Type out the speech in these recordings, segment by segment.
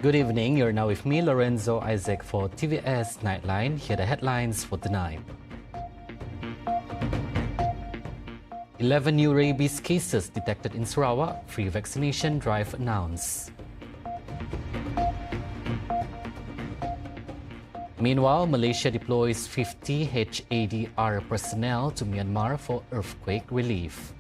Good evening, you're now with me, Lorenzo Isaac, for TVS Nightline. Here are the headlines for tonight. 11 new rabies cases detected in Sarawak, free vaccination drive announced. Meanwhile, Malaysia deploys 50 HADR personnel to Myanmar for earthquake relief.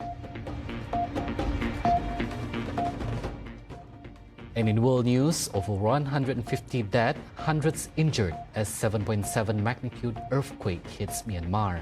And in world news, over 150 dead, hundreds injured as 7.7 magnitude earthquake hits Myanmar.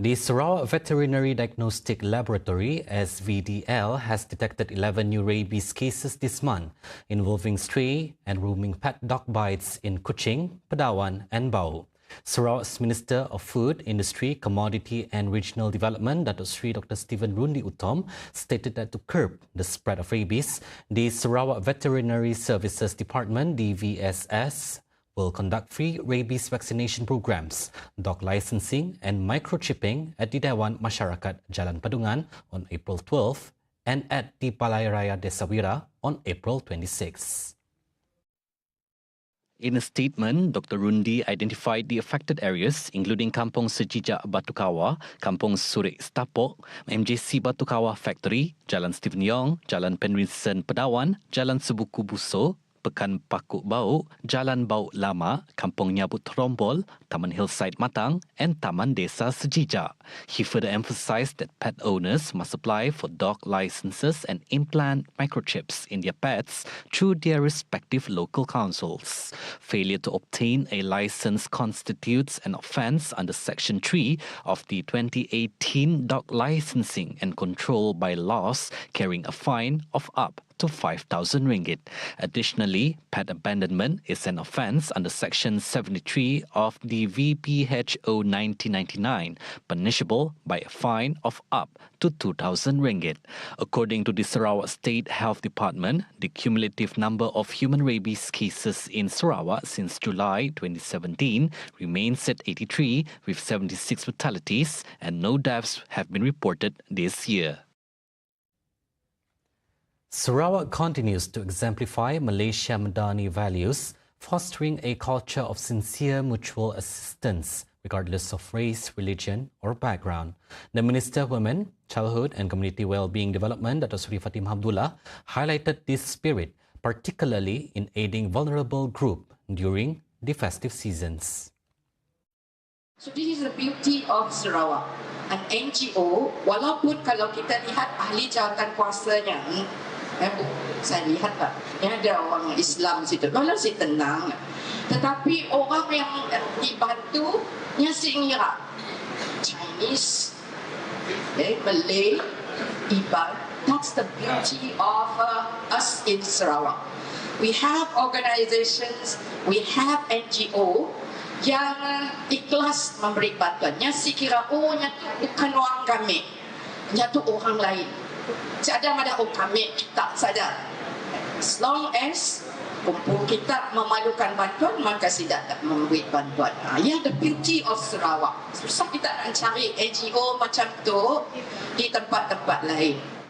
The Sarawak Veterinary Diagnostic Laboratory, SVDL, has detected 11 new rabies cases this month, involving stray and roaming pet dog bites in Kuching, Padawan and Bau. Sarawak's Minister of Food, Industry, Commodity and Regional Development, Datuk Sri Dr. Stephen Rundi Utom, stated that to curb the spread of rabies, the Sarawak Veterinary Services Department, DVSS, will conduct free rabies vaccination programs, dog licensing and microchipping at the Dewan Masyarakat Jalan Padungan on April 12 and at the Balai Raya Desa Wira on April 26. In a statement, Dr. Rundi identified the affected areas including Kampung Sejijak Batukawa, Kampung Surik Stapok, MJC Batukawa Factory, Jalan Stephen Yong, Jalan Penrisen Pedawan, Jalan Sebuku Buso, Pekan Pakuk Bau, Jalan Bau Lama, Kampung Nyabut Rombol, Taman Hillside Matang and Taman Desa Sejijak. He further emphasized that pet owners must apply for dog licenses and implant microchips in their pets through their respective local councils. Failure to obtain a license constitutes an offence under Section 3 of the 2018 Dog Licensing and Control Bylaws, carrying a fine of up to 5,000 ringgit. Additionally, pet abandonment is an offence under Section 73 of the VPHO 1999, punishable by a fine of up to 2,000 ringgit. According to the Sarawak State Health Department, the cumulative number of human rabies cases in Sarawak since July 2017 remains at 83, with 76 fatalities, and no deaths have been reported this year. Sarawak continues to exemplify Malaysia Madani values, fostering a culture of sincere mutual assistance regardless of race, religion or background. The Minister of Women, Childhood and Community Wellbeing Development, Datuk Sri Fatimah Abdullah, highlighted this spirit, particularly in aiding vulnerable groups during the festive seasons. So this is the beauty of Sarawak. An NGO, walaupun kalau kita lihat ahli jawatan kuasanya, saya lihat tak, ada orang Islam situ, malah si tenang. Tetapi orang yang dibantu, nya singira Chinese, Malay, Iban. That's the beauty of us in Sarawak. We have organizations, we have NGO yang ikhlas memberi bantuan. Nya si kira, oh, nya tu bukan orang kami, nya tu orang lain. Cadang ada kami tak saja. As long as kumpul kita memalukan bantuan, maka tidak memberi bantuan. Ya, the beauty of Sarawak. Susah kita nak cari NGO macam tu di tempat-tempat lain.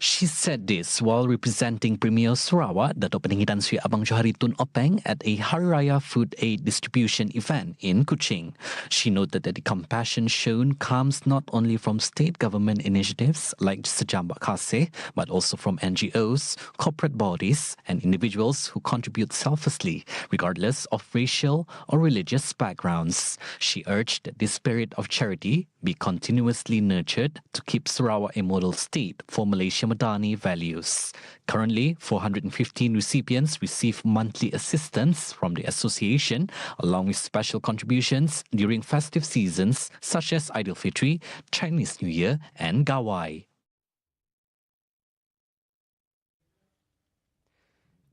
She said this while representing Premier Sarawak, Datuk Peninggitan Sri Abang Johari Tun Openg, at a Hari Raya food aid distribution event in Kuching. She noted that the compassion shown comes not only from state government initiatives like Sejambak Kasih, but also from NGOs, corporate bodies and individuals who contribute selflessly, regardless of racial or religious backgrounds. She urged that this spirit of charity be continuously nurtured to keep Sarawak a model state for Malaysia Madani values. Currently, 415 recipients receive monthly assistance from the association, along with special contributions during festive seasons such as Aidilfitri, Chinese New Year and Gawai.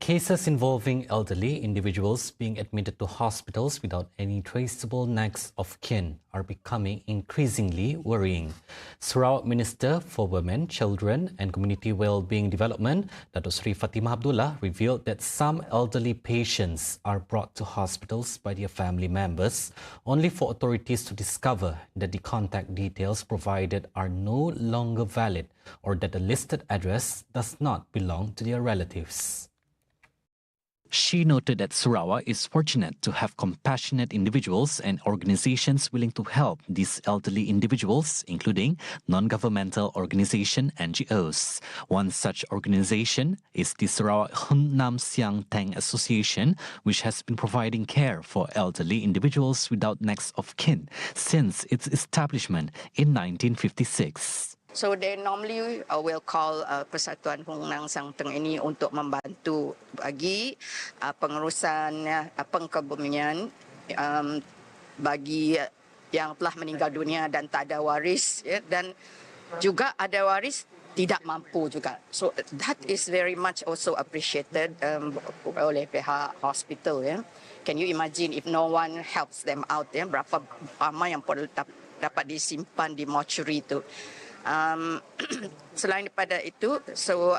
Cases involving elderly individuals being admitted to hospitals without any traceable next of kin are becoming increasingly worrying. Sarawak Minister for Women, Children and Community Wellbeing Development, Dato' Sri Fatimah Abdullah, revealed that some elderly patients are brought to hospitals by their family members only for authorities to discover that the contact details provided are no longer valid or that the listed address does not belong to their relatives. She noted that Sarawak is fortunate to have compassionate individuals and organizations willing to help these elderly individuals, including non-governmental organization NGOs. One such organization is the Sarawak Hun Nam Siang Teng Association, which has been providing care for elderly individuals without next of kin since its establishment in 1956. So they normally will call Persatuan Hong Nang Sang Teng ini untuk membantu bagi pengurusan pengkebumian bagi yang telah meninggal dunia dan tak ada waris, ya, dan juga ada waris tidak mampu juga. So that is very much also appreciated oleh pihak hospital. Ya. Can you imagine if no one helps them out? Ya, berapa lama yang dapat disimpan di mortuary itu? Selain daripada itu, so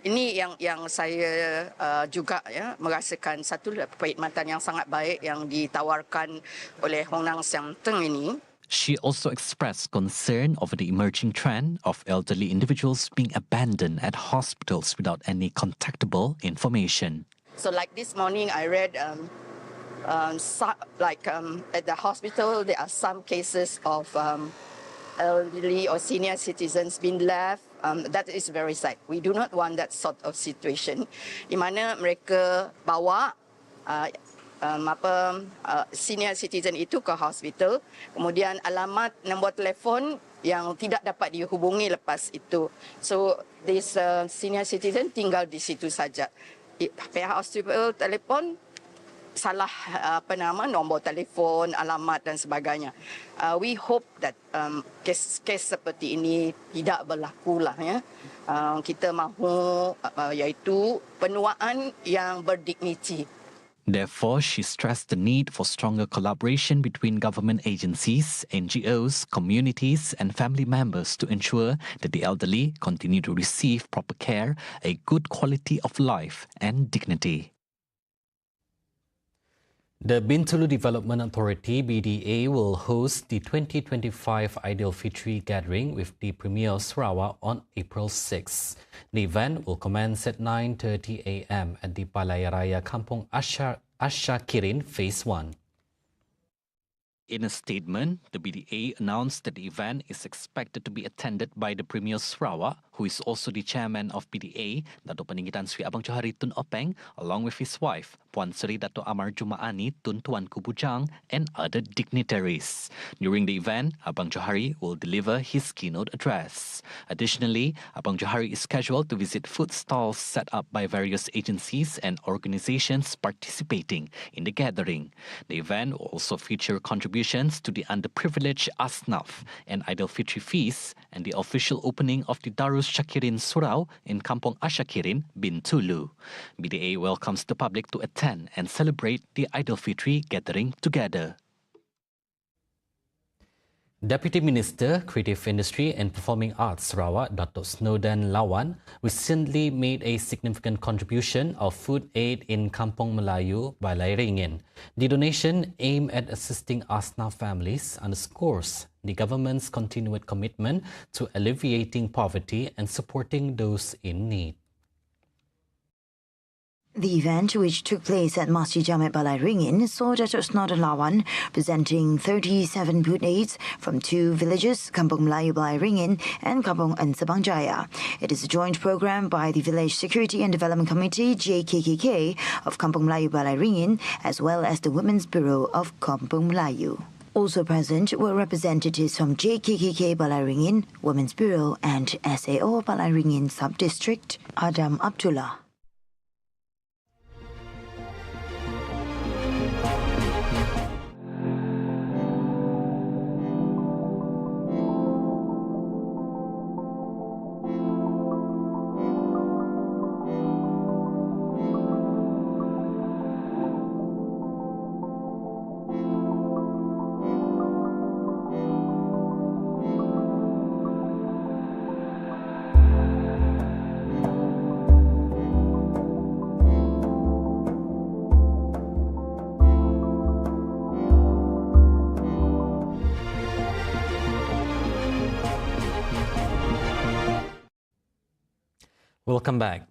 ini yang saya juga ya merasakan satu perkhidmatan yang sangat baik yang ditawarkan oleh Hong Nang Siang Teng ini. She also expressed concern over the emerging trend of elderly individuals being abandoned at hospitals without any contactable information. So like this morning I read at the hospital there are some cases of elderly or senior citizens being left. That is very sad. We do not want that sort of situation di mana mereka bawa senior citizen itu ke hospital, kemudian alamat nombor telefon yang tidak dapat dihubungi lepas itu. So this senior citizen tinggal di situ saja. Pihak hospital telefon salah nombor telefon, alamat dan sebagainya. We hope that kes seperti ini tidak berlaku lah ya. Kita mahu iaitu penuaan yang berdignity. Therefore, she stressed the need for stronger collaboration between government agencies, NGOs, communities and family members to ensure that the elderly continue to receive proper care, a good quality of life and dignity. The Bintulu Development Authority (BDA) will host the 2025 Aidilfitri gathering with the Premier of Sarawak on April 6. The event will commence at 9:30 a.m. at the Balai Raya Kampung Asyakirin Phase 1. In a statement, the BDA announced that the event is expected to be attended by the Premier of Sarawak, who is also the chairman of BDA, Dato' Peninggitan Sri Abang Johari Tun Openg, along with his wife, Puan Seri Dato' Amar Jumaani Tun Tuanku Bujang, and other dignitaries. During the event, Abang Johari will deliver his keynote address. Additionally, Abang Johari is scheduled to visit food stalls set up by various agencies and organizations participating in the gathering. The event will also feature contributions to the underprivileged Asnaf and Aidilfitri feast and the official opening of the Darus Syakirin Surau in Kampung Asyakirin, Bintulu. BDA welcomes the public to attend and celebrate the Aidilfitri gathering together. Deputy Minister, Creative Industry and Performing Arts Sarawak, Dr. Snowden Lawan, recently made a significant contribution of food aid in Kampung Melayu, Balai Ringin. The donation, aimed at assisting Asnaf families, underscores the government's continued commitment to alleviating poverty and supporting those in need. The event, which took place at Masjid Jamek Balai Ringin, saw Dato' Snowden Lawan presenting 37 food aids from two villages, Kampung Melayu Balai Ringin and Kampung Ensabang Jaya. It is a joint program by the Village Security and Development Committee (JKKK) of Kampung Melayu Balai Ringin, as well as the Women's Bureau of Kampung Melayu. Also present were representatives from JKKK Balai Ringin, Women's Bureau and SAO Balai Ringin Sub-District, Adam Abdullah. Welcome back.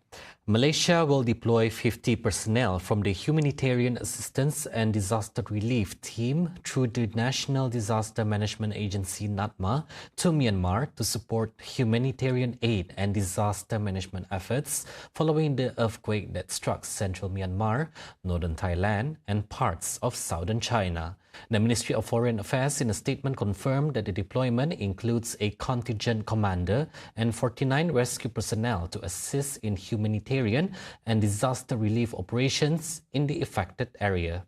Malaysia will deploy 50 personnel from the Humanitarian Assistance and Disaster Relief Team through the National Disaster Management Agency NADMA to Myanmar to support humanitarian aid and disaster management efforts following the earthquake that struck central Myanmar, northern Thailand, and parts of southern China. The Ministry of Foreign Affairs in a statement confirmed that the deployment includes a contingent commander and 49 rescue personnel to assist in humanitarian and disaster relief operations in the affected area.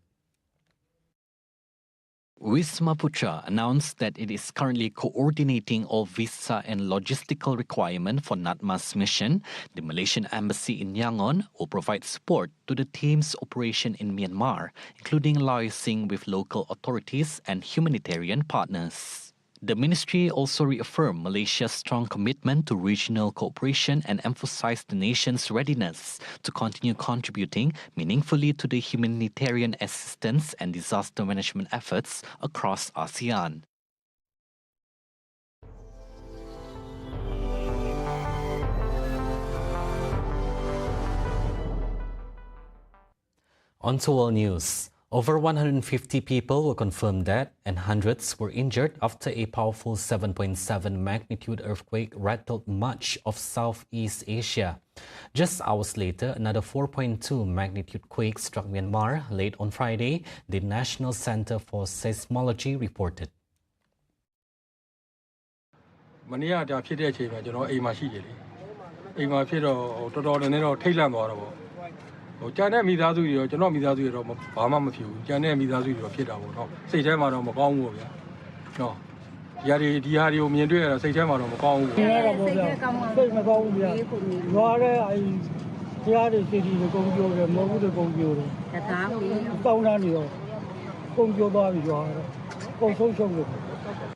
Wisma Putra announced that it is currently coordinating all visa and logistical requirements for NADMA's mission. The Malaysian Embassy in Yangon will provide support to the team's operation in Myanmar, including liaising with local authorities and humanitarian partners. The ministry also reaffirmed Malaysia's strong commitment to regional cooperation and emphasized the nation's readiness to continue contributing meaningfully to the humanitarian assistance and disaster management efforts across ASEAN. On to world news. Over 150 people were confirmed dead and hundreds were injured after a powerful 7.7 magnitude earthquake rattled much of Southeast Asia. Just hours later, another 4.2 magnitude quake struck Myanmar late on Friday, the National Center for Seismology reported. မနေ့ကဒါဖြစ်တဲ့အချိန်မှာကျွန်တော်အိမ်မှာရှိတယ်လေအိမ်မှာဖြစ်တော့တော်တော်လည်းတော့ထိတ်လန့်သွားတော့ပေါ့ဟိုကျန်တဲ့မိသားစုတွေရောကျွန်တော်မိသားစုတွေတော့ဘာမှမဖြစ်ဘူးကျန်တဲ့မိသားစုတွေတော့ဖြစ်တာပေါ့နော်စိတ်ထဲမှာတော့မကောင်းဘူးပေါ့ဗျာနော်ဒီဟာတွေကိုမြင်တွေ့ရတော့စိတ်ထဲမှာတော့မကောင်းဘူးပေါ့စိတ်မကောင်းဘူးဗျာရွာတဲ့အဲတရားတွေစီစီကိုကုန်ပြိုတယ်မဟုတ်ဘူးတွေကုန်ပြိုတယ်တောင်းတန်းနေရောကုန်ပြိုသွားပြီရွာတော့ကုန်ဆုံးရှုံးလို့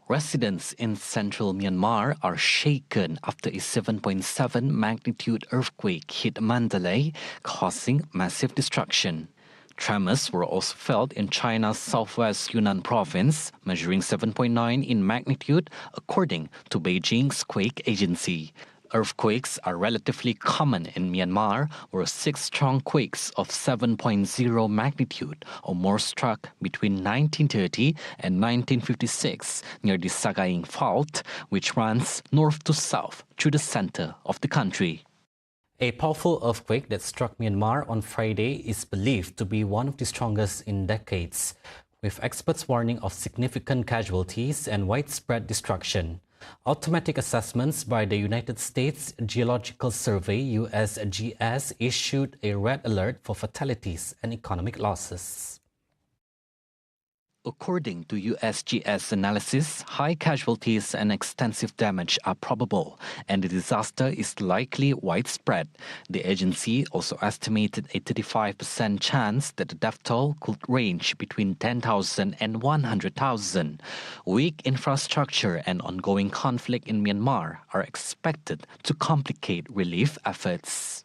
Residents in central Myanmar are shaken after a 7.7 magnitude earthquake hit Mandalay, causing massive destruction. Tremors were also felt in China's southwest Yunnan province, measuring 7.9 in magnitude, according to Beijing's quake agency. Earthquakes are relatively common in Myanmar, where 6 strong quakes of 7.0 magnitude or more struck between 1930 and 1956 near the Sagaing Fault, which runs north to south through the center of the country. A powerful earthquake that struck Myanmar on Friday is believed to be one of the strongest in decades, with experts warning of significant casualties and widespread destruction. Automatic assessments by the United States Geological Survey (USGS) issued a red alert for fatalities and economic losses. According to USGS analysis, high casualties and extensive damage are probable, and the disaster is likely widespread. The agency also estimated a 35% chance that the death toll could range between 10,000 and 100,000. Weak infrastructure and ongoing conflict in Myanmar are expected to complicate relief efforts.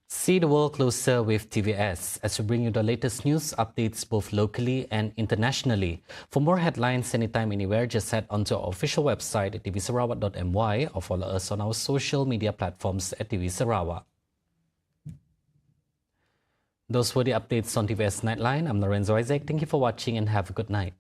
See the world closer with TVS as we bring you the latest news updates both locally and internationally. For more headlines anytime, anywhere, just head onto our official website at tvsarawak.my or follow us on our social media platforms at TV Sarawak. Those were the updates on TVS Nightline. I'm Lorenzo Isaac. Thank you for watching and have a good night.